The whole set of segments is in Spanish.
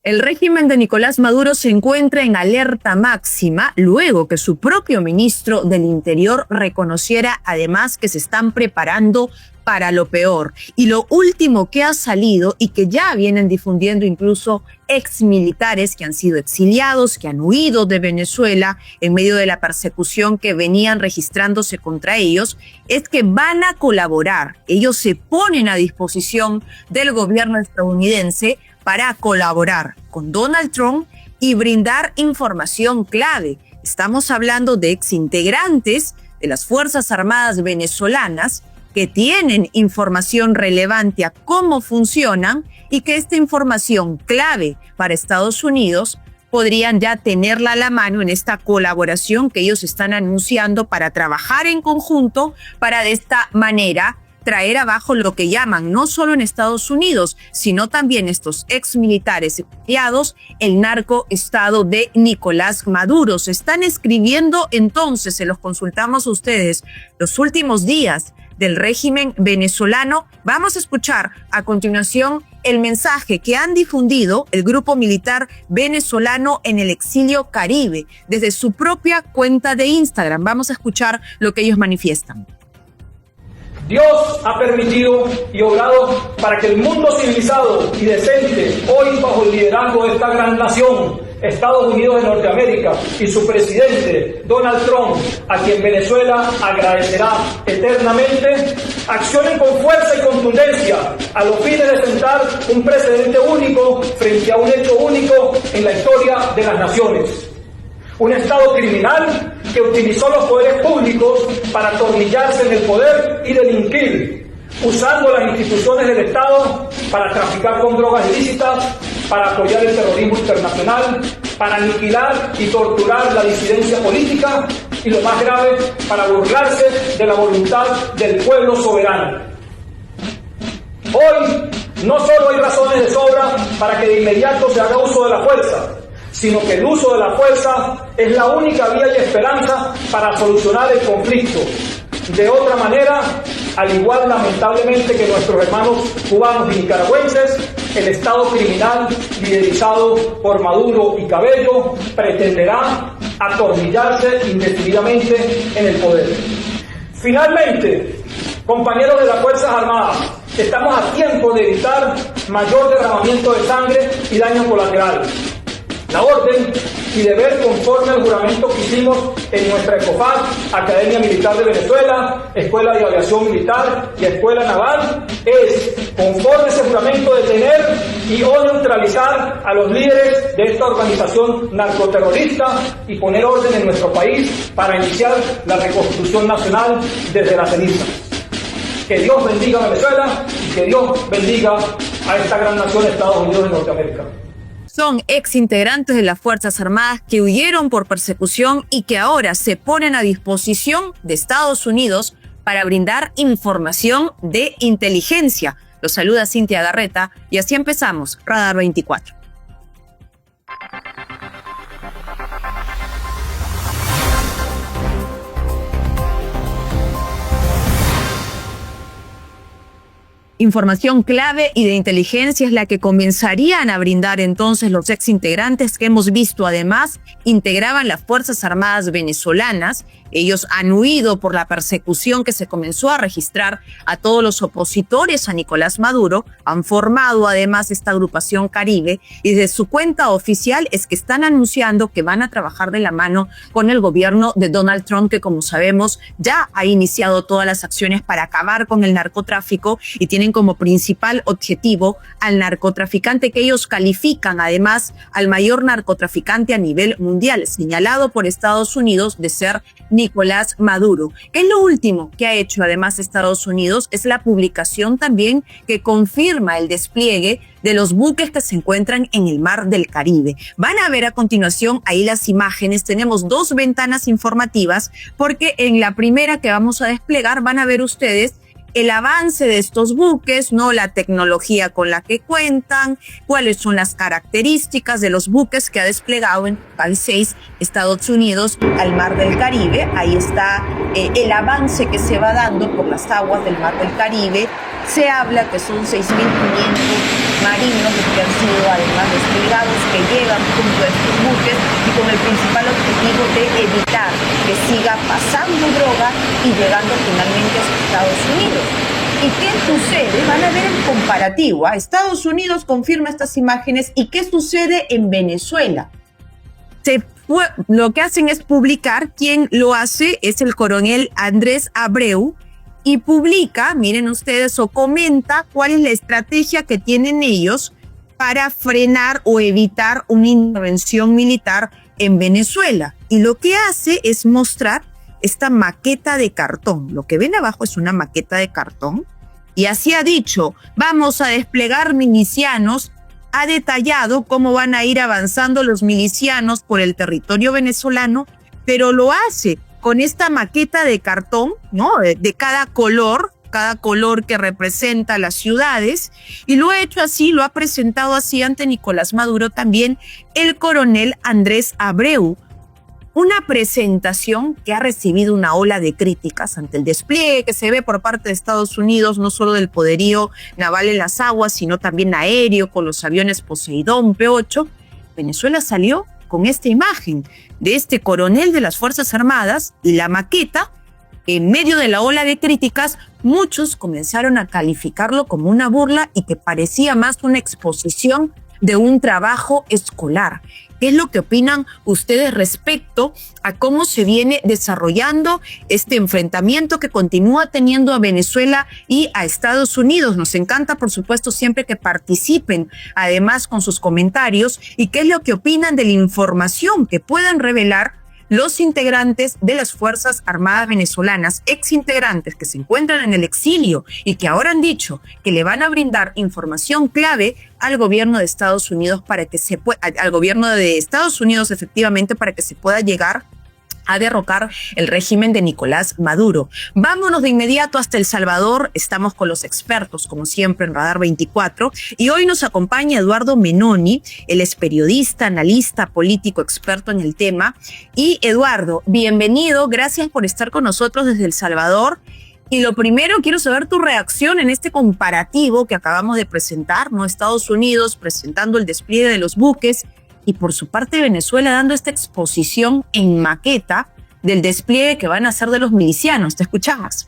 El régimen de Nicolás Maduro se encuentra en alerta máxima luego que su propio ministro del Interior reconociera además que se están preparando para lo peor. Y lo último que ha salido y que ya vienen difundiendo incluso exmilitares que han sido exiliados, que han huido de Venezuela en medio de la persecución que venían registrándose contra ellos, es que van a colaborar. Ellos se ponen a disposición del gobierno estadounidense para colaborar con Donald Trump y brindar información clave. Estamos hablando de exintegrantes de las Fuerzas Armadas venezolanas que tienen información relevante a cómo funcionan y que esta información clave para Estados Unidos podrían ya tenerla a la mano en esta colaboración que ellos están anunciando para trabajar en conjunto para de esta manera traer abajo lo que llaman, no solo en Estados Unidos, sino también estos exmilitares exiliados, el narcoestado de Nicolás Maduro. Se están escribiendo entonces, se los consultamos a ustedes, los últimos días del régimen venezolano. Vamos a escuchar a continuación el mensaje que han difundido el grupo militar venezolano en el exilio Caribe desde su propia cuenta de Instagram. Vamos a escuchar lo que ellos manifiestan. Dios ha permitido y obrado para que el mundo civilizado y decente, hoy bajo el liderazgo de esta gran nación, Estados Unidos de Norteamérica, y su presidente, Donald Trump, a quien Venezuela agradecerá eternamente, accionen con fuerza y contundencia a los fines de sentar un precedente único frente a un hecho único en la historia de las naciones. Un Estado criminal que utilizó los poderes públicos para atornillarse en el poder y delinquir, usando las instituciones del Estado para traficar con drogas ilícitas, para apoyar el terrorismo internacional, para aniquilar y torturar la disidencia política y, lo más grave, para burlarse de la voluntad del pueblo soberano. Hoy no solo hay razones de sobra para que de inmediato se haga uso de la fuerza, sino que el uso de la fuerza es la única vía y esperanza para solucionar el conflicto. De otra manera, al igual lamentablemente que nuestros hermanos cubanos y nicaragüenses, el Estado criminal liderizado por Maduro y Cabello pretenderá atornillarse indefinidamente en el poder. Finalmente, compañeros de las Fuerzas Armadas, estamos a tiempo de evitar mayor derramamiento de sangre y daño colateral. La orden y deber conforme al juramento que hicimos en nuestra ECOFAC, Academia Militar de Venezuela, Escuela de Aviación Militar y Escuela Naval, es, conforme ese juramento, detener y o neutralizar a los líderes de esta organización narcoterrorista y poner orden en nuestro país para iniciar la reconstrucción nacional desde la ceniza. Que Dios bendiga a Venezuela y que Dios bendiga a esta gran nación, Estados Unidos de Norteamérica. Son exintegrantes de las Fuerzas Armadas que huyeron por persecución y que ahora se ponen a disposición de Estados Unidos para brindar información de inteligencia. Los saluda Cintia Garreta y así empezamos Radar 24. Información clave y de inteligencia es la que comenzarían a brindar entonces los exintegrantes que hemos visto además integraban las Fuerzas Armadas venezolanas. Ellos han huido por la persecución que se comenzó a registrar a todos los opositores a Nicolás Maduro, han formado además esta agrupación Caribe y desde su cuenta oficial es que están anunciando que van a trabajar de la mano con el gobierno de Donald Trump, que como sabemos ya ha iniciado todas las acciones para acabar con el narcotráfico y tienen como principal objetivo al narcotraficante que ellos califican además al mayor narcotraficante a nivel mundial, señalado por Estados Unidos de ser Nicolás Maduro. ¿Qué es lo último que ha hecho además Estados Unidos? Es la publicación también que confirma el despliegue de los buques que se encuentran en el mar del Caribe. Van a ver a continuación ahí las imágenes. Tenemos dos ventanas informativas porque en la primera que vamos a desplegar van a ver ustedes el avance de estos buques, ¿no? La tecnología con la que cuentan, cuáles son las características de los buques que ha desplegado en total 6 Estados Unidos al Mar del Caribe. Ahí está el avance que se va dando por las aguas del Mar del Caribe. Se habla que son 6.500 marinos que han sido además desplegados y con el principal objetivo de evitar que siga pasando droga y llegando finalmente a Estados Unidos. ¿Y qué sucede? Van a ver el comparativo. Estados Unidos confirma estas imágenes. ¿Y qué sucede en Venezuela? Lo que hacen es publicar. Quien lo hace es el coronel Andrés Abreu y publica, miren ustedes, o comenta cuál es la estrategia que tienen ellos para frenar o evitar una intervención militar en Venezuela. Y lo que hace es mostrar esta maqueta de cartón. Lo que ven abajo es una maqueta de cartón. Y así ha dicho, vamos a desplegar milicianos. Ha detallado cómo van a ir avanzando los milicianos por el territorio venezolano, pero lo hace con esta maqueta de cartón, ¿no? De cada color que representa las ciudades, y lo ha hecho así, lo ha presentado así ante Nicolás Maduro también el coronel Andrés Abreu. Una presentación que ha recibido una ola de críticas ante el despliegue que se ve por parte de Estados Unidos, no solo del poderío naval en las aguas, sino también aéreo con los aviones Poseidón, P-8. Venezuela salió con esta imagen de este coronel de las Fuerzas Armadas y la maqueta. En medio de la ola de críticas, muchos comenzaron a calificarlo como una burla y que parecía más una exposición de un trabajo escolar. ¿Qué es lo que opinan ustedes respecto a cómo se viene desarrollando este enfrentamiento que continúa teniendo a Venezuela y a Estados Unidos? Nos encanta, por supuesto, siempre que participen, además con sus comentarios, y qué es lo que opinan de la información que puedan revelar los integrantes de las Fuerzas Armadas venezolanas, exintegrantes que se encuentran en el exilio y que ahora han dicho que le van a brindar información clave al gobierno de Estados Unidos al gobierno de Estados Unidos efectivamente para que se pueda llegar a derrocar el régimen de Nicolás Maduro. Vámonos de inmediato hasta El Salvador. Estamos con los expertos, como siempre, en Radar 24. Y hoy nos acompaña Eduardo Menoni. Él es periodista, analista, político, experto en el tema. Y Eduardo, bienvenido. Gracias por estar con nosotros desde El Salvador. Y lo primero, quiero saber tu reacción en este comparativo que acabamos de presentar, ¿no? Estados Unidos presentando el despliegue de los buques y por su parte Venezuela dando esta exposición en maqueta del despliegue que van a hacer de los milicianos. Te escuchamos.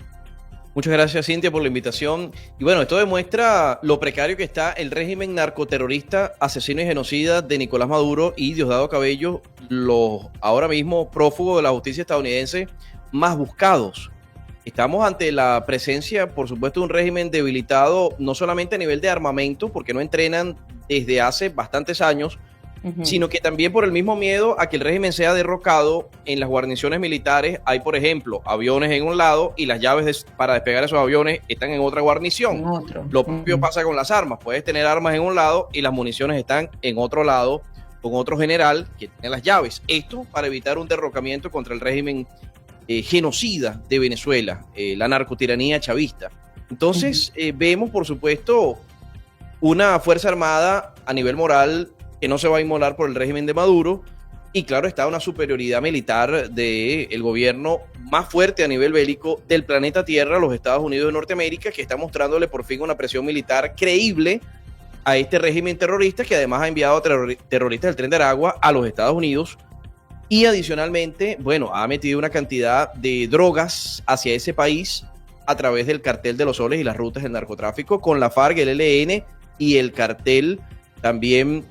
Muchas gracias, Cintia, por la invitación. Y bueno, esto demuestra lo precario que está el régimen narcoterrorista, asesino y genocida de Nicolás Maduro y Diosdado Cabello, los ahora mismo prófugos de la justicia estadounidense más buscados. Estamos ante la presencia, por supuesto, de un régimen debilitado, no solamente a nivel de armamento, porque no entrenan desde hace bastantes años, sino que también por el mismo miedo a que el régimen sea derrocado. En las guarniciones militares hay, por ejemplo, aviones en un lado y las llaves para despegar esos aviones están en otra guarnición. Lo propio pasa con las armas. Puedes tener armas en un lado y las municiones están en otro lado con otro general que tiene las llaves. Esto para evitar un derrocamiento contra el régimen genocida de Venezuela, la narcotiranía chavista. Entonces vemos, por supuesto, una fuerza armada a nivel moral que no se va a inmolar por el régimen de Maduro, y claro está una superioridad militar del gobierno más fuerte a nivel bélico del planeta Tierra, los Estados Unidos de Norteamérica, que está mostrándole por fin una presión militar creíble a este régimen terrorista, que además ha enviado terroristas del Tren de Aragua a los Estados Unidos, y adicionalmente, bueno, ha metido una cantidad de drogas hacia ese país a través del cartel de los soles y las rutas del narcotráfico con la FARC, el ELN y el cartel también,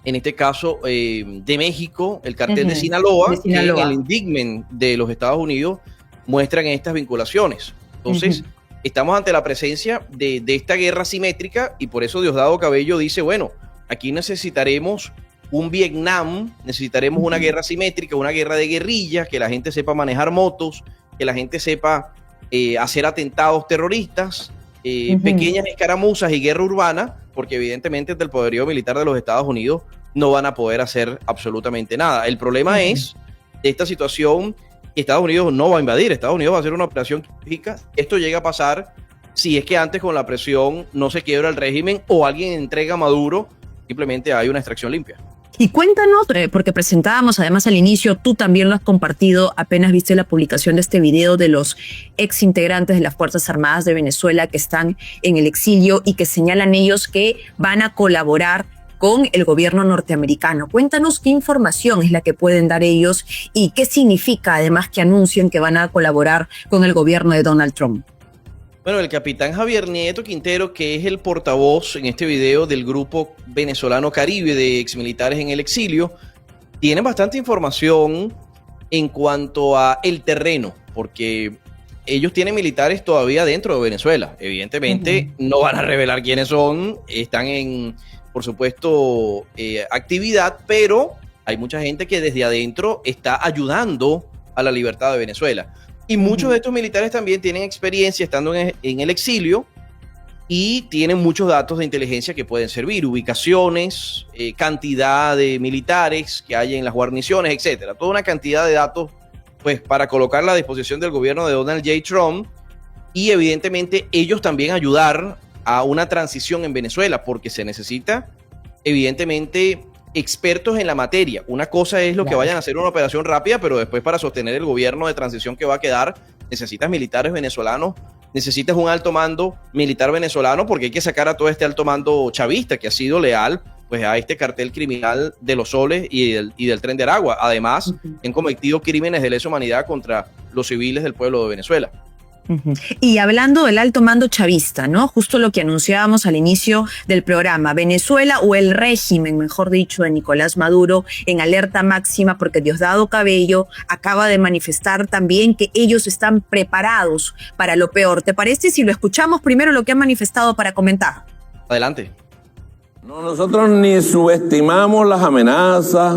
en este caso, de México, el cartel de Sinaloa, que en el indictment de los Estados Unidos muestran estas vinculaciones. Entonces, estamos ante la presencia de esta guerra simétrica, y por eso Diosdado Cabello dice, bueno, aquí necesitaremos un Vietnam, necesitaremos una guerra simétrica, una guerra de guerrillas, que la gente sepa manejar motos, que la gente sepa hacer atentados terroristas, pequeñas escaramuzas y guerra urbana, porque evidentemente desde el poderío militar de los Estados Unidos no van a poder hacer absolutamente nada. El problema es de esta situación que Estados Unidos no va a invadir. Estados Unidos va a hacer una operación quirúrgica. Esto llega a pasar si es que antes con la presión no se quiebra el régimen o alguien entrega a Maduro, simplemente hay una extracción limpia. Y cuéntanos, porque presentábamos además al inicio, tú también lo has compartido, apenas viste la publicación de este video de los ex integrantes de las Fuerzas Armadas de Venezuela que están en el exilio y que señalan ellos que van a colaborar con el gobierno norteamericano. Cuéntanos qué información es la que pueden dar ellos y qué significa además que anuncien que van a colaborar con el gobierno de Donald Trump. Bueno, el capitán Javier Nieto Quintero, que es el portavoz en este video del grupo venezolano Caribe de exmilitares en el exilio, tiene bastante información en cuanto a el terreno, porque ellos tienen militares todavía dentro de Venezuela. Evidentemente no van a revelar quiénes son, están en, por supuesto, actividad, pero hay mucha gente que desde adentro está ayudando a la libertad de Venezuela. Y muchos de estos militares también tienen experiencia estando en el exilio y tienen muchos datos de inteligencia que pueden servir, ubicaciones, cantidad de militares que hay en las guarniciones, etcétera. Toda una cantidad de datos pues, para colocarla a disposición del gobierno de Donald J. Trump y evidentemente ellos también ayudar a una transición en Venezuela porque se necesita evidentemente expertos en la materia. Una cosa es lo que vayan a hacer una operación rápida, pero después para sostener el gobierno de transición que va a quedar, necesitas militares venezolanos, necesitas un alto mando militar venezolano, porque hay que sacar a todo este alto mando chavista que ha sido leal pues, a este cartel criminal de los soles y del Tren de Aragua. Además, han cometido crímenes de lesa humanidad contra los civiles del pueblo de Venezuela. Y hablando del alto mando chavista, ¿no? Justo lo que anunciábamos al inicio del programa, Venezuela o el régimen, mejor dicho, de Nicolás Maduro en alerta máxima porque Diosdado Cabello acaba de manifestar también que ellos están preparados para lo peor. ¿Te parece si lo escuchamos primero lo que han manifestado para comentar? Adelante. No, nosotros ni subestimamos las amenazas,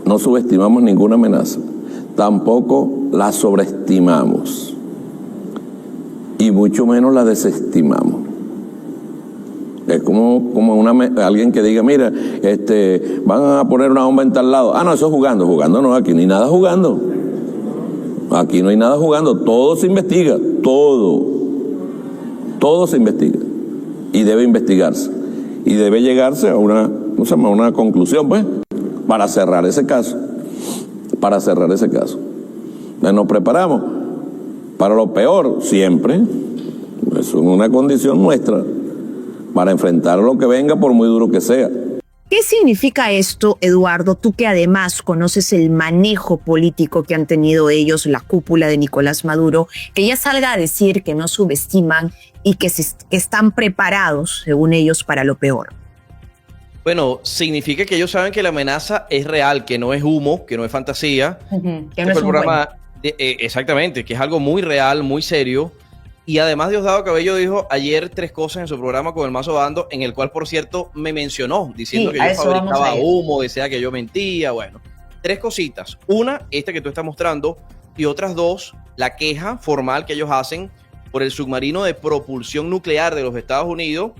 no subestimamos ninguna amenaza. Tampoco la sobreestimamos y mucho menos la desestimamos. Es como alguien que diga, mira, van a poner una bomba en tal lado. Ah, no, eso es jugando no, aquí no hay nada jugando. Aquí no hay nada jugando, todo se investiga, todo se investiga y debe investigarse y debe llegarse a una conclusión, pues, para cerrar ese caso. Nos preparamos para lo peor siempre, es una condición nuestra, para enfrentar lo que venga por muy duro que sea. ¿Qué significa esto, Eduardo? Tú que además conoces el manejo político que han tenido ellos, la cúpula de Nicolás Maduro, que ya salga a decir que no subestiman y que están preparados, según ellos, para lo peor. Bueno, significa que ellos saben que la amenaza es real, que no es humo, que no es fantasía. Que no es un programa, exactamente, que es algo muy real, muy serio. Y además Diosdado Cabello dijo ayer 3 cosas en su programa con el Mazo Dando, en el cual, por cierto, me mencionó, diciendo que yo fabricaba humo, decía que yo mentía. Bueno, 3 cositas. Una, esta que tú estás mostrando, y otras 2, la queja formal que ellos hacen por el submarino de propulsión nuclear de los Estados Unidos,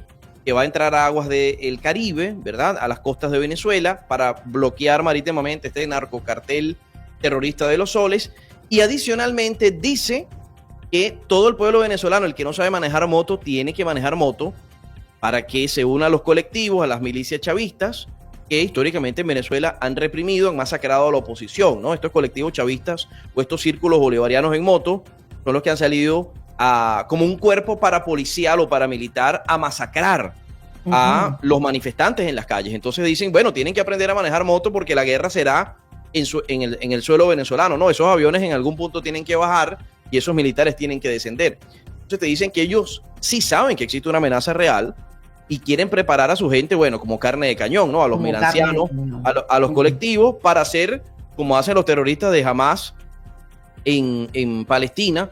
que va a entrar a aguas del Caribe, ¿verdad?, a las costas de Venezuela para bloquear marítimamente este narcocartel terrorista de los soles. Y adicionalmente dice que todo el pueblo venezolano, el que no sabe manejar moto, tiene que manejar moto para que se una a los colectivos, a las milicias chavistas, que históricamente en Venezuela han reprimido, han masacrado a la oposición, ¿no? Estos colectivos chavistas o estos círculos bolivarianos en moto son los que han salido como un cuerpo parapolicial o paramilitar a masacrar a los manifestantes en las calles. Entonces dicen, bueno, tienen que aprender a manejar moto porque la guerra será en el suelo venezolano, ¿no? Esos aviones en algún punto tienen que bajar y esos militares tienen que descender. Entonces te dicen que ellos sí saben que existe una amenaza real y quieren preparar a su gente, bueno, como carne de cañón, ¿no? A los melancianos, a los colectivos, para hacer como hacen los terroristas de Hamas en Palestina,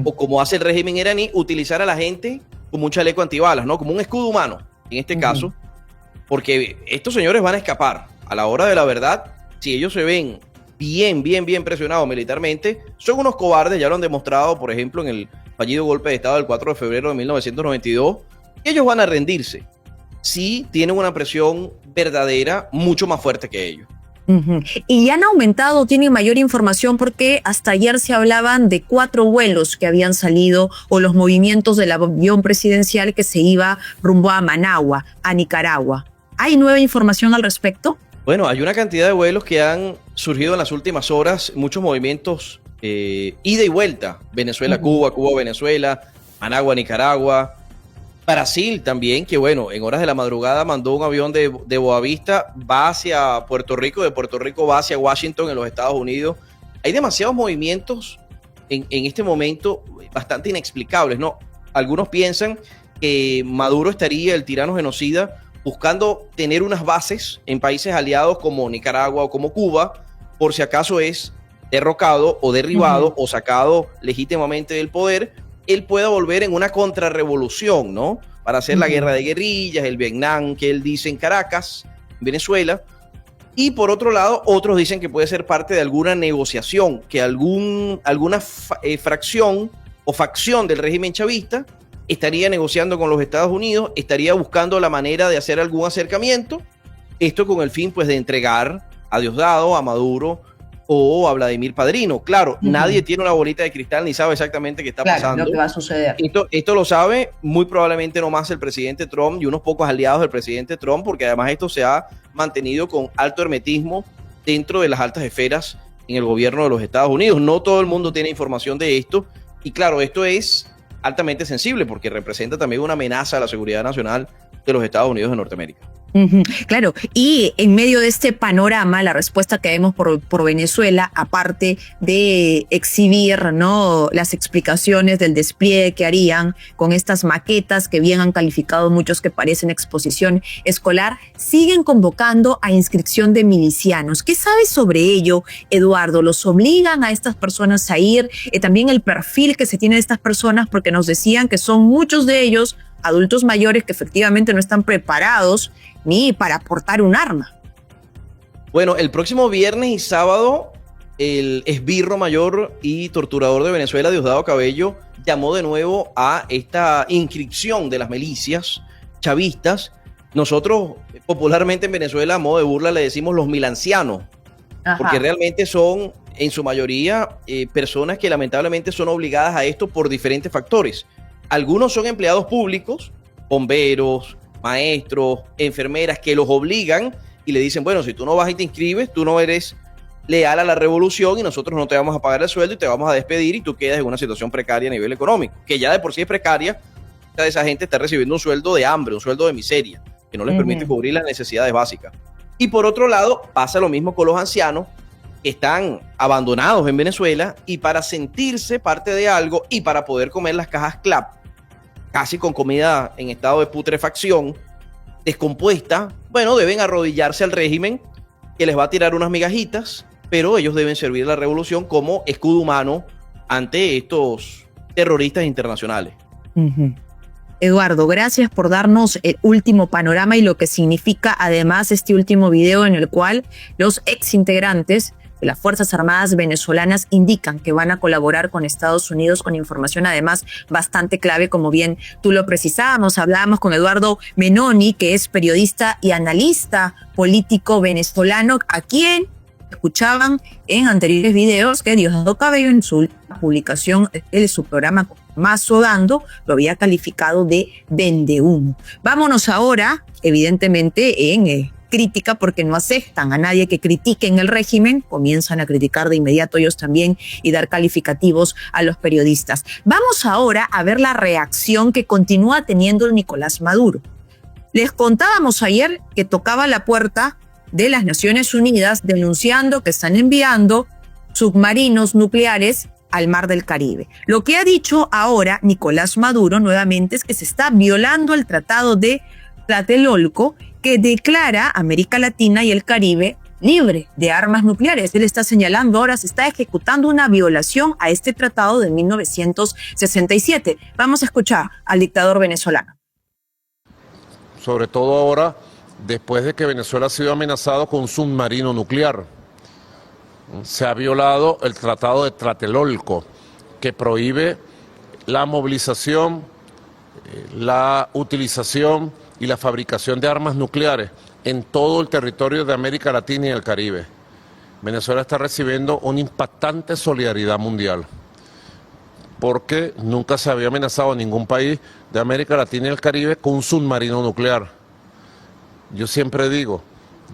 o como hace el régimen iraní, utilizar a la gente como un chaleco antibalas, ¿no? Como un escudo humano, en este caso, porque estos señores van a escapar. A la hora de la verdad, si ellos se ven bien presionados militarmente, son unos cobardes, ya lo han demostrado, por ejemplo, en el fallido golpe de Estado del 4 de febrero de 1992, ellos van a rendirse si tienen una presión verdadera mucho más fuerte que ellos. Y ya han aumentado, tienen mayor información porque hasta ayer se hablaban de 4 vuelos que habían salido o los movimientos del avión presidencial que se iba rumbo a Managua, a Nicaragua. ¿Hay nueva información al respecto? Bueno, hay una cantidad de vuelos que han surgido en las últimas horas, muchos movimientos ida y vuelta, Venezuela-Cuba, Cuba-Venezuela, Managua-Nicaragua. Brasil también, que bueno, en horas de la madrugada mandó un avión de Boavista, va hacia Puerto Rico, de Puerto Rico va hacia Washington en los Estados Unidos. Hay demasiados movimientos en este momento bastante inexplicables, ¿no? Algunos piensan que Maduro estaría, el tirano genocida, buscando tener unas bases en países aliados como Nicaragua o como Cuba, por si acaso es derrocado o derribado o sacado legítimamente del poder, él pueda volver en una contrarrevolución, ¿no? Para hacer la guerra de guerrillas, el Vietnam, que él dice en Caracas, Venezuela. Y por otro lado, otros dicen que puede ser parte de alguna negociación, que alguna fracción o facción del régimen chavista estaría negociando con los Estados Unidos, estaría buscando la manera de hacer algún acercamiento, esto con el fin pues de entregar a Diosdado, a Maduro o a Vladimir Padrino. Claro, nadie tiene una bolita de cristal ni sabe exactamente qué está pasando. Lo que va a suceder. Esto lo sabe muy probablemente no más el presidente Trump y unos pocos aliados del presidente Trump, porque además esto se ha mantenido con alto hermetismo dentro de las altas esferas en el gobierno de los Estados Unidos. No todo el mundo tiene información de esto y claro, esto es altamente sensible porque representa también una amenaza a la seguridad nacional de los Estados Unidos de Norteamérica. Claro, y en medio de este panorama, la respuesta que vemos por Venezuela, aparte de exhibir, ¿no?, las explicaciones del despliegue que harían con estas maquetas que bien han calificado muchos que parecen exposición escolar, siguen convocando a inscripción de milicianos. ¿Qué sabes sobre ello, Eduardo? ¿Los obligan a estas personas a ir? También el perfil que se tiene de estas personas, porque nos decían que son muchos de ellos adultos mayores que efectivamente no están preparados ni para portar un arma. Bueno, el próximo viernes y sábado, el esbirro mayor y torturador de Venezuela, Diosdado Cabello, llamó de nuevo a esta inscripción de las milicias chavistas. Nosotros, popularmente en Venezuela, a modo de burla, le decimos los milancianos, porque realmente son, en su mayoría, personas que lamentablemente son obligadas a esto por diferentes factores. Algunos son empleados públicos, bomberos, maestros, enfermeras, que los obligan y le dicen, bueno, si tú no vas y te inscribes, tú no eres leal a la revolución y nosotros no te vamos a pagar el sueldo y te vamos a despedir y tú quedas en una situación precaria a nivel económico, que ya de por sí es precaria. Esa gente está recibiendo un sueldo de hambre, un sueldo de miseria, que no les permite cubrir las necesidades básicas. Y por otro lado, pasa lo mismo con los ancianos, que están abandonados en Venezuela y para sentirse parte de algo y para poder comer las cajas CLAP, casi con comida en estado de putrefacción, descompuesta, bueno, deben arrodillarse al régimen que les va a tirar unas migajitas, pero ellos deben servir a la revolución como escudo humano ante estos terroristas internacionales. Eduardo, gracias por darnos el último panorama y lo que significa además este último video en el cual los exintegrantes de las Fuerzas Armadas venezolanas indican que van a colaborar con Estados Unidos con información además bastante clave, como bien tú lo precisábamos. Hablábamos con Eduardo Menoni, que es periodista y analista político venezolano, a quien escuchaban en anteriores videos que Diosdado Cabello en su publicación de su programa Mazo Dando lo había calificado de vendehumo. Vámonos ahora, evidentemente, en crítica, porque no aceptan a nadie que critique en el régimen, comienzan a criticar de inmediato ellos también y dar calificativos a los periodistas. Vamos ahora a ver la reacción que continúa teniendo Nicolás Maduro. Les contábamos ayer que tocaba la puerta de las Naciones Unidas denunciando que están enviando submarinos nucleares al Mar del Caribe. Lo que ha dicho ahora Nicolás Maduro nuevamente es que se está violando el Tratado de Tlatelolco, que declara a América Latina y el Caribe libre de armas nucleares. Él está señalando ahora se está ejecutando una violación a este tratado de 1967. Vamos a escuchar al dictador venezolano. Sobre todo ahora, después de que Venezuela ha sido amenazado con un submarino nuclear. Se ha violado el Tratado de Tlatelolco, que prohíbe la movilización, la utilización y la fabricación de armas nucleares en todo el territorio de América Latina y el Caribe. Venezuela está recibiendo una impactante solidaridad mundial, porque nunca se había amenazado a ningún país de América Latina y el Caribe con un submarino nuclear. Yo siempre digo,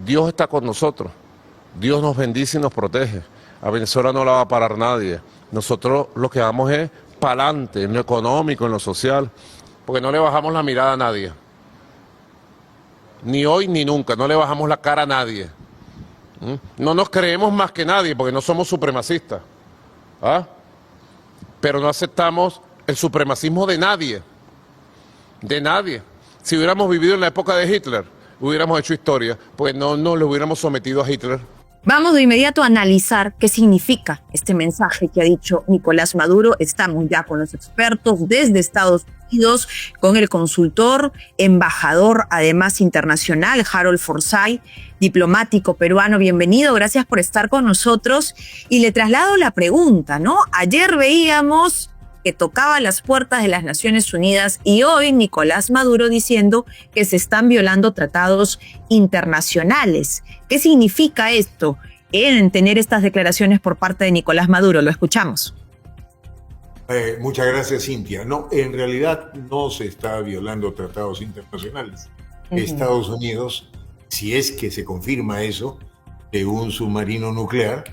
Dios está con nosotros, Dios nos bendice y nos protege. A Venezuela no la va a parar nadie. Nosotros lo que vamos es para adelante, en lo económico, en lo social. porque no le bajamos la mirada a nadie. Ni hoy ni nunca, no le bajamos la cara a nadie. No nos creemos más que nadie porque no somos supremacistas. ¿Ah? Pero no aceptamos el supremacismo de nadie. De nadie. Si hubiéramos vivido en la época de Hitler, hubiéramos hecho historia, pues no nos le hubiéramos sometido a Hitler. Vamos de inmediato a analizar qué significa este mensaje que ha dicho Nicolás Maduro. Estamos ya con los expertos desde Estados Unidos, con el consultor, embajador, además internacional, Harold Forsyth, diplomático peruano. Bienvenido, gracias por estar con nosotros. Y le traslado la pregunta, ¿no? Ayer veíamos que tocaba las puertas de las Naciones Unidas y hoy Nicolás Maduro diciendo que se están violando tratados internacionales. ¿Qué significa esto en tener estas declaraciones por parte de Nicolás Maduro? Lo escuchamos. Muchas gracias, Cintia. No, en realidad no se está violando tratados internacionales. Estados Unidos, si es que se confirma eso, que un submarino nuclear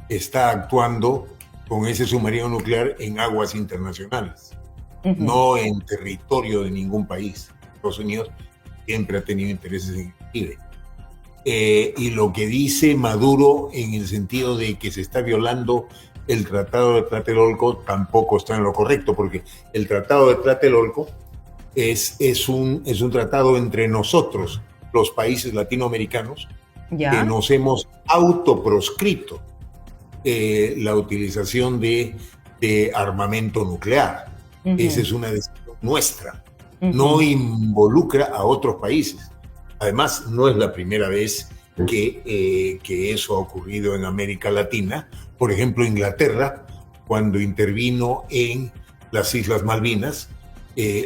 está actuando con ese submarino nuclear en aguas internacionales, no en territorio de ningún país. Estados Unidos siempre ha tenido intereses en el Caribe. Y lo que dice Maduro en el sentido de que se está violando el Tratado de Tlatelolco tampoco está en lo correcto, porque el Tratado de Tlatelolco es un tratado entre nosotros, los países latinoamericanos, que nos hemos autoproscrito la utilización de armamento nuclear. Esa es una decisión nuestra. No involucra a otros países. Además, no es la primera vez que eso ha ocurrido en América Latina. Por ejemplo, Inglaterra, cuando intervino en las Islas Malvinas,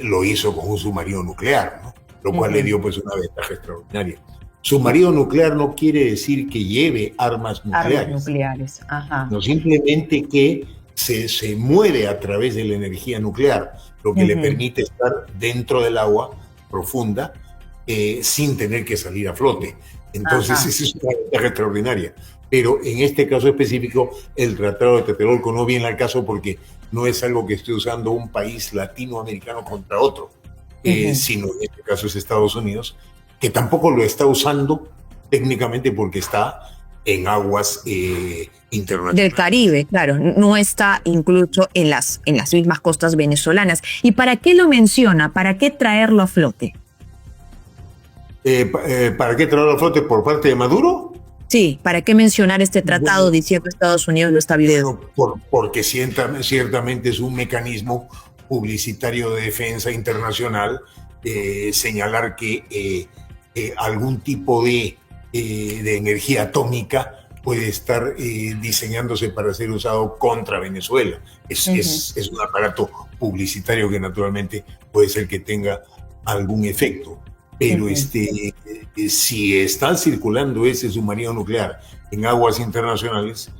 lo hizo con un submarino nuclear, ¿no? Lo cual le dio pues una ventaja extraordinaria. Submarino nuclear no quiere decir que lleve armas nucleares. Ajá. No, simplemente que se mueve a través de la energía nuclear, lo que le permite estar dentro del agua profunda sin tener que salir a flote. Entonces, esa es una ventaja extraordinaria. Pero en este caso específico, el Tratado de Tlatelolco no viene al caso porque no es algo que esté usando un país latinoamericano contra otro, sino en este caso es Estados Unidos, que tampoco lo está usando técnicamente porque está en aguas internacionales. Del Caribe, claro, no está incluso en las mismas costas venezolanas. ¿Y para qué lo menciona? ¿Para qué traerlo a flote? ¿Para qué traerlo a flote por parte de Maduro? Sí, ¿para qué mencionar este tratado diciendo que Estados Unidos lo está violando? Porque ciertamente es un mecanismo publicitario de defensa internacional, señalar que algún tipo de energía atómica puede estar diseñándose para ser usado contra Venezuela. Es un aparato publicitario que naturalmente puede ser que tenga algún efecto. Pero si está circulando ese submarino nuclear en aguas internacionales,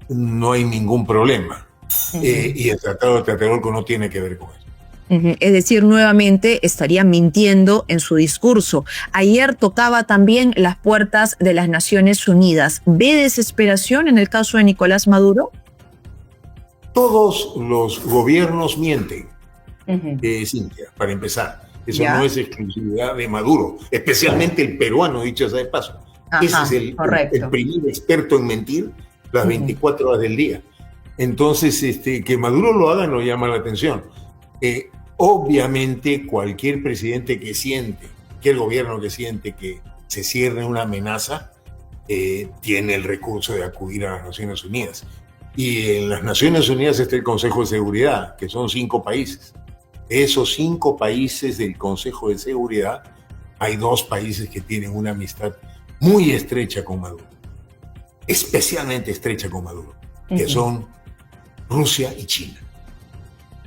no hay ningún problema. Y el Tratado de Tlatelolco no tiene que ver con eso. Es decir, nuevamente estaría mintiendo en su discurso. Ayer tocaba también las puertas de las Naciones Unidas. ¿Ve desesperación en el caso de Nicolás Maduro? Todos los gobiernos mienten, Cintia, para empezar. Eso no es exclusividad de Maduro, especialmente el peruano, dicho sea de paso. Ese es el primer experto en mentir las 24 horas del día. Entonces, que Maduro lo haga no llama la atención. Obviamente, cualquier presidente que siente, cualquier gobierno que siente que se cierre una amenaza, tiene el recurso de acudir a las Naciones Unidas. Y en las Naciones Unidas está el Consejo de Seguridad, que son 5 países. De esos 5 países del Consejo de Seguridad, hay 2 países que tienen una amistad muy estrecha con Maduro, especialmente estrecha con Maduro, que son Rusia y China.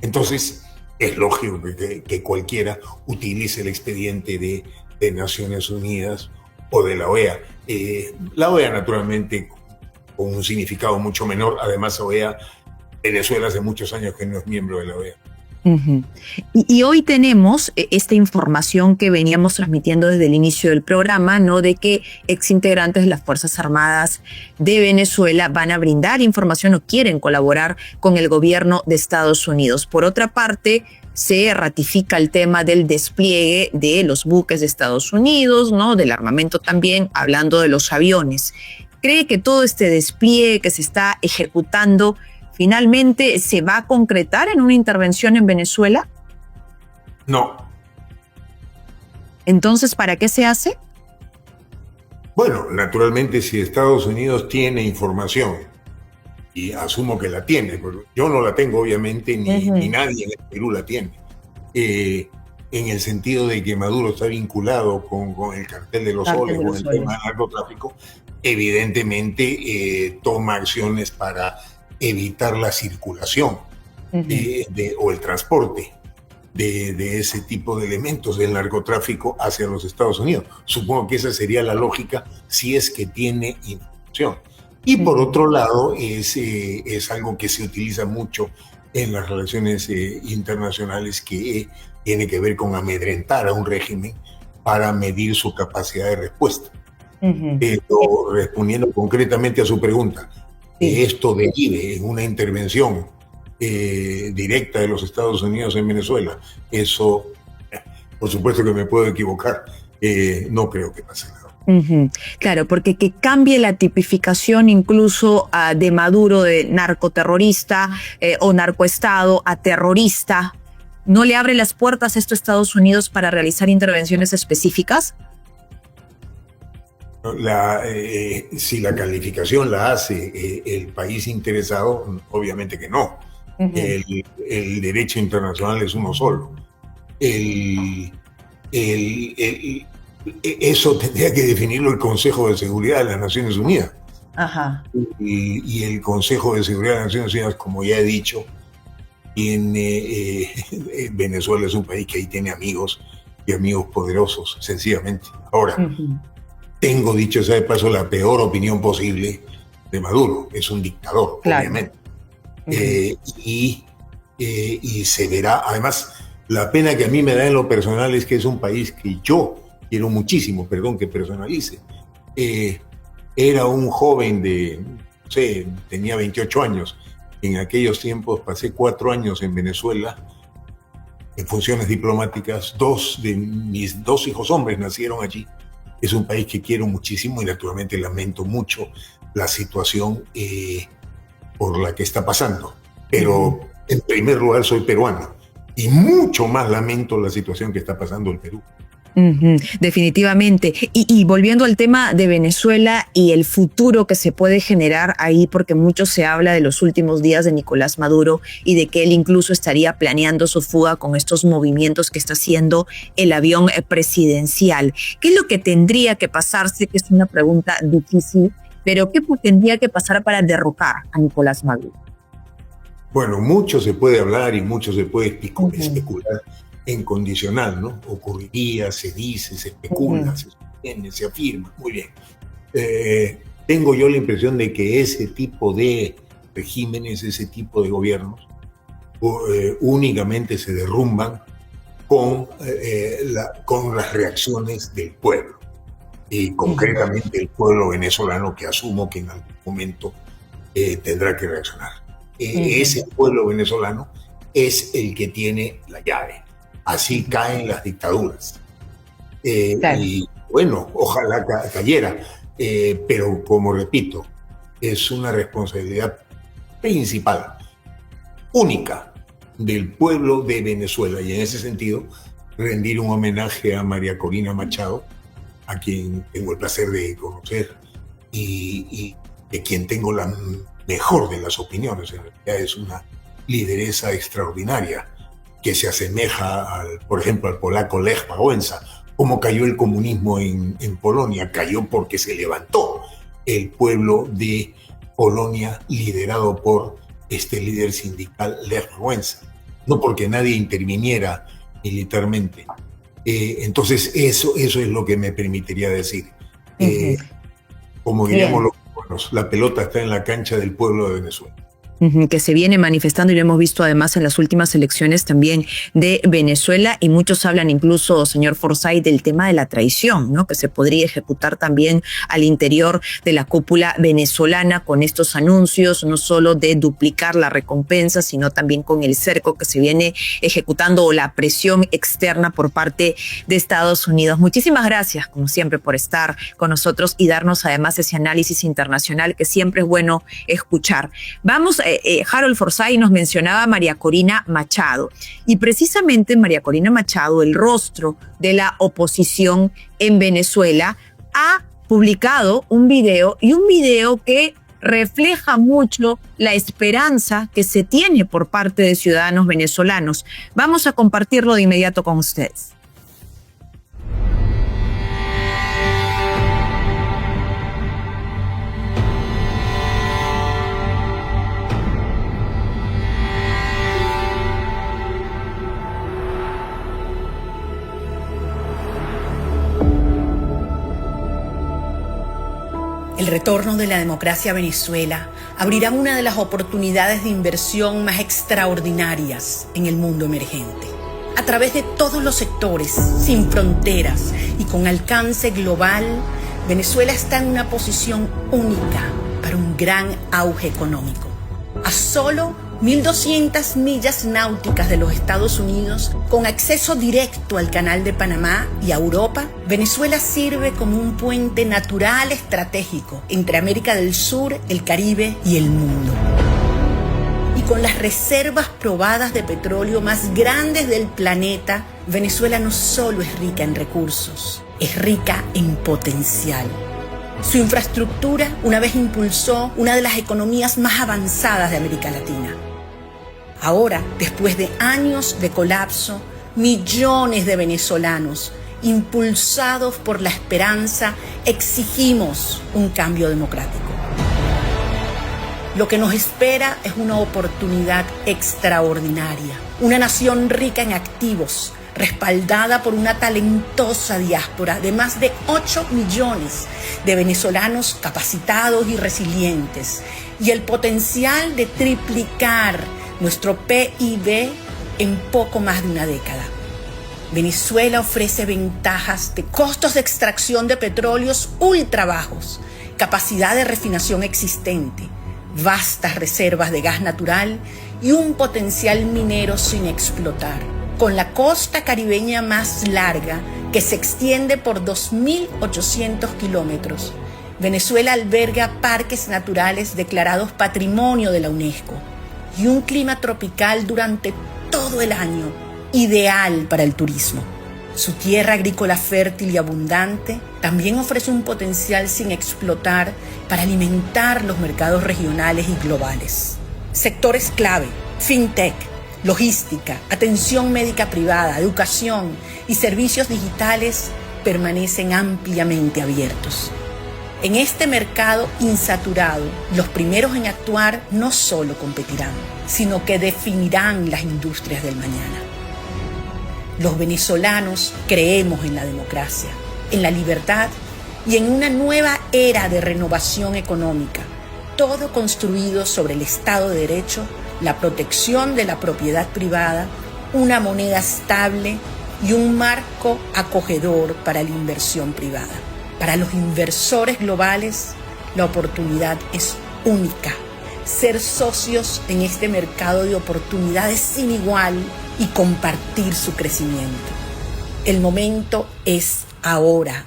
Entonces, es lógico que cualquiera utilice el expediente de Naciones Unidas o de la OEA. La OEA, naturalmente, con un significado mucho menor. Además, Venezuela hace muchos años que no es miembro de la OEA. Y hoy tenemos esta información que veníamos transmitiendo desde el inicio del programa, ¿no? De que exintegrantes de las Fuerzas Armadas de Venezuela van a brindar información o quieren colaborar con el gobierno de Estados Unidos. Por otra parte, se ratifica el tema del despliegue de los buques de Estados Unidos, ¿no? Del armamento también, hablando de los aviones. ¿Cree que todo este despliegue que se está ejecutando finalmente se va a concretar en una intervención en Venezuela? No. Entonces, ¿para qué se hace? Bueno, naturalmente si Estados Unidos tiene información, y asumo que la tiene, porque yo no la tengo obviamente, ni nadie en el Perú la tiene, en el sentido de que Maduro está vinculado con el cartel de los soles, con el tema del narcotráfico, evidentemente toma acciones para evitar la circulación o el transporte de ese tipo de elementos del narcotráfico hacia los Estados Unidos. Supongo que esa sería la lógica si es que tiene información. Y por otro lado, es algo que se utiliza mucho en las relaciones internacionales, que tiene que ver con amedrentar a un régimen para medir su capacidad de respuesta. Pero respondiendo concretamente a su pregunta, que esto derive en una intervención directa de los Estados Unidos en Venezuela, eso, por supuesto que me puedo equivocar, no creo que pase nada. Claro, porque que cambie la tipificación incluso de Maduro de narcoterrorista o narcoestado a terrorista, ¿no le abre las puertas esto a Estados Unidos para realizar intervenciones específicas? Si la calificación la hace el país interesado, obviamente que no. El derecho internacional es uno solo. Eso tendría que definirlo el Consejo de Seguridad de las Naciones Unidas. Y el Consejo de Seguridad de las Naciones Unidas, como ya he dicho, Venezuela es un país que ahí tiene amigos y amigos poderosos, sencillamente. Ahora, tengo, dicho sea de paso, la peor opinión posible de Maduro. Es un dictador, obviamente. Y se verá. Además, la pena que a mí me da en lo personal es que es un país que yo quiero muchísimo, perdón que personalice. Era un joven no sé, tenía 28 años. En aquellos tiempos pasé 4 años en Venezuela en funciones diplomáticas. 2 de mis 2 hijos hombres nacieron allí. Es un país que quiero muchísimo y naturalmente lamento mucho la situación por la que está pasando. Pero en primer lugar soy peruano y mucho más lamento la situación que está pasando el Perú. Definitivamente. Y volviendo al tema de Venezuela y el futuro que se puede generar ahí, porque mucho se habla de los últimos días de Nicolás Maduro y de que él incluso estaría planeando su fuga con estos movimientos que está haciendo el avión presidencial. ¿Qué es lo que tendría que pasar? Sé que es una pregunta difícil, pero ¿qué tendría que pasar para derrocar a Nicolás Maduro? Bueno, mucho se puede hablar y mucho se puede especular en condicional, ¿no? Ocurriría, se dice, se especula, se sostiene, se afirma. Muy bien. Tengo yo la impresión de que ese tipo de regímenes, ese tipo de gobiernos, únicamente se derrumban con las reacciones del pueblo. Y concretamente el pueblo venezolano, que asumo que en algún momento tendrá que reaccionar. Ese pueblo venezolano es el que tiene la llave. Así caen las dictaduras. Y bueno, ojalá cayera, pero como repito, es una responsabilidad principal, única, del pueblo de Venezuela. Y en ese sentido, rendir un homenaje a María Corina Machado, a quien tengo el placer de conocer y de quien tengo la mejor de las opiniones. En realidad es una lideresa extraordinaria, que se asemeja, por ejemplo, al polaco Lech Wałęsa. ¿Cómo cayó el comunismo en Polonia? Cayó porque se levantó el pueblo de Polonia, liderado por este líder sindical Lech Wałęsa, no porque nadie interviniera militarmente. Entonces eso es lo que me permitiría decir. Como diríamos los cubanos, la pelota está en la cancha del pueblo de Venezuela. que se viene manifestando, y lo hemos visto además en las últimas elecciones también de Venezuela, y muchos hablan incluso, señor Forsyth, del tema de la traición, ¿no? Que se podría ejecutar también al interior de la cúpula venezolana con estos anuncios, no solo de duplicar la recompensa, sino también con el cerco que se viene ejecutando o la presión externa por parte de Estados Unidos. Muchísimas gracias, como siempre, por estar con nosotros y darnos además ese análisis internacional que siempre es bueno escuchar. Vamos, Harold Forsyth nos mencionaba a María Corina Machado, y precisamente María Corina Machado, el rostro de la oposición en Venezuela, ha publicado un video, y un video que refleja mucho la esperanza que se tiene por parte de ciudadanos venezolanos. Vamos a compartirlo de inmediato con ustedes. El retorno de la democracia a Venezuela abrirá una de las oportunidades de inversión más extraordinarias en el mundo emergente. A través de todos los sectores, sin fronteras y con alcance global, Venezuela está en una posición única para un gran auge económico. A solo 1.200 millas náuticas de los Estados Unidos, con acceso directo al Canal de Panamá y a Europa, Venezuela sirve como un puente natural estratégico entre América del Sur, el Caribe y el mundo. Y con las reservas probadas de petróleo más grandes del planeta, Venezuela no solo es rica en recursos, es rica en potencial. Su infraestructura una vez impulsó una de las economías más avanzadas de América Latina. Ahora, después de años de colapso, millones de venezolanos, impulsados por la esperanza, exigimos un cambio democrático. Lo que nos espera es una oportunidad extraordinaria, una nación rica en activos, respaldada por una talentosa diáspora de más de 8 millones de venezolanos capacitados y resilientes, y el potencial de triplicar nuestro PIB en poco más de una década. Venezuela ofrece ventajas de costos de extracción de petróleos ultra bajos, capacidad de refinación existente, vastas reservas de gas natural y un potencial minero sin explotar, con la costa caribeña más larga que se extiende por 2.800 kilómetros. Venezuela alberga parques naturales declarados Patrimonio de la UNESCO y un clima tropical durante todo el año, ideal para el turismo. Su tierra agrícola fértil y abundante también ofrece un potencial sin explotar para alimentar los mercados regionales y globales. Sectores clave: fintech, logística, atención médica privada, educación y servicios digitales permanecen ampliamente abiertos. En este mercado insaturado, los primeros en actuar no solo competirán, sino que definirán las industrias del mañana. Los venezolanos creemos en la democracia, en la libertad y en una nueva era de renovación económica, todo construido sobre el Estado de Derecho, la protección de la propiedad privada, una moneda estable y un marco acogedor para la inversión privada. Para los inversores globales, la oportunidad es única. Ser socios en este mercado de oportunidades sin igual y compartir su crecimiento. El momento es ahora.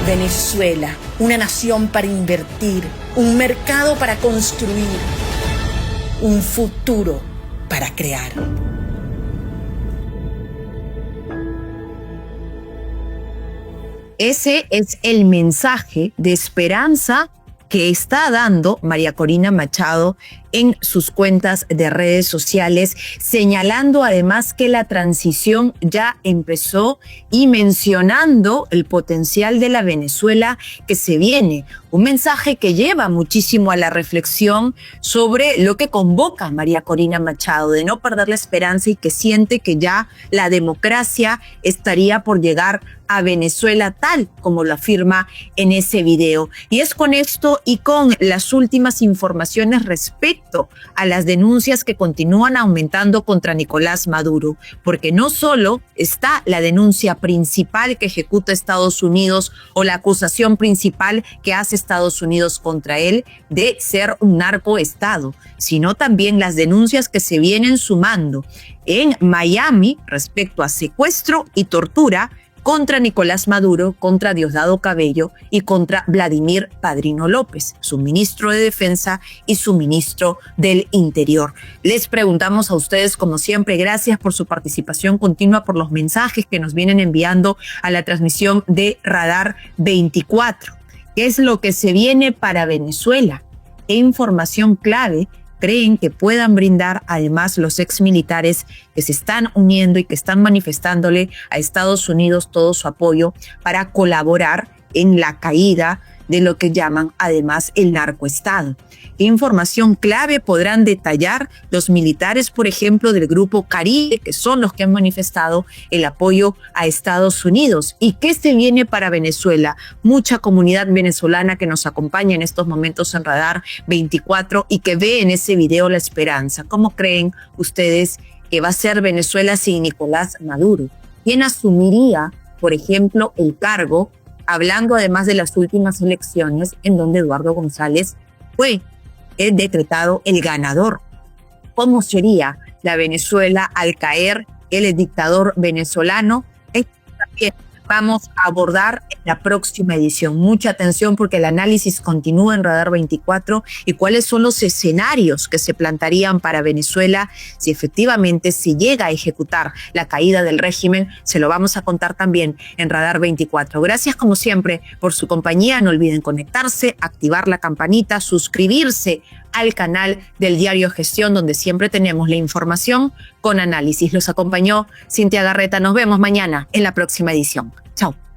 Venezuela, una nación para invertir, un mercado para construir, un futuro para crear. Ese es el mensaje de esperanza que está dando María Corina Machado en sus cuentas de redes sociales, señalando además que la transición ya empezó y mencionando el potencial de la Venezuela que se viene. Un mensaje que lleva muchísimo a la reflexión sobre lo que convoca María Corina Machado, de no perder la esperanza y que siente que ya la democracia estaría por llegar a Venezuela, tal como lo afirma en ese video. Y es con esto y con las últimas informaciones respecto respecto a las denuncias que continúan aumentando contra Nicolás Maduro, porque no solo está la denuncia principal que ejecuta Estados Unidos o la acusación principal que hace Estados Unidos contra él de ser un narcoestado, sino también las denuncias que se vienen sumando en Miami respecto a secuestro y tortura contra Nicolás Maduro, contra Diosdado Cabello y contra Vladimir Padrino López, su ministro de Defensa y su ministro del Interior. Les preguntamos a ustedes, como siempre, gracias por su participación continua, por los mensajes que nos vienen enviando a la transmisión de Radar 24. ¿Qué es lo que se viene para Venezuela? ¿Qué información clave creen que puedan brindar además los exmilitares que se están uniendo y que están manifestándole a Estados Unidos todo su apoyo para colaborar en la caída de lo que llaman además el narcoestado? ¿Qué información clave podrán detallar los militares, por ejemplo, del Grupo Caribe, que son los que han manifestado el apoyo a Estados Unidos? ¿Y qué se viene para Venezuela? Mucha comunidad venezolana que nos acompaña en estos momentos en Radar 24 y que ve en ese video la esperanza. ¿Cómo creen ustedes que va a ser Venezuela sin Nicolás Maduro? ¿Quién asumiría, por ejemplo, el cargo, hablando además de las últimas elecciones en donde Eduardo González fue decretado el ganador? ¿Cómo sería la Venezuela al caer el dictador venezolano? Esto también vamos a abordar en la próxima edición. Mucha atención porque el análisis continúa en Radar 24 y cuáles son los escenarios que se plantarían para Venezuela si efectivamente se llega a ejecutar la caída del régimen. Se lo vamos a contar también en Radar 24. Gracias como siempre por su compañía. No olviden conectarse, activar la campanita, suscribirse al canal del Diario Gestión, donde siempre tenemos la información con análisis. Los acompañó Cintia Garreta. Nos vemos mañana en la próxima edición. Chao.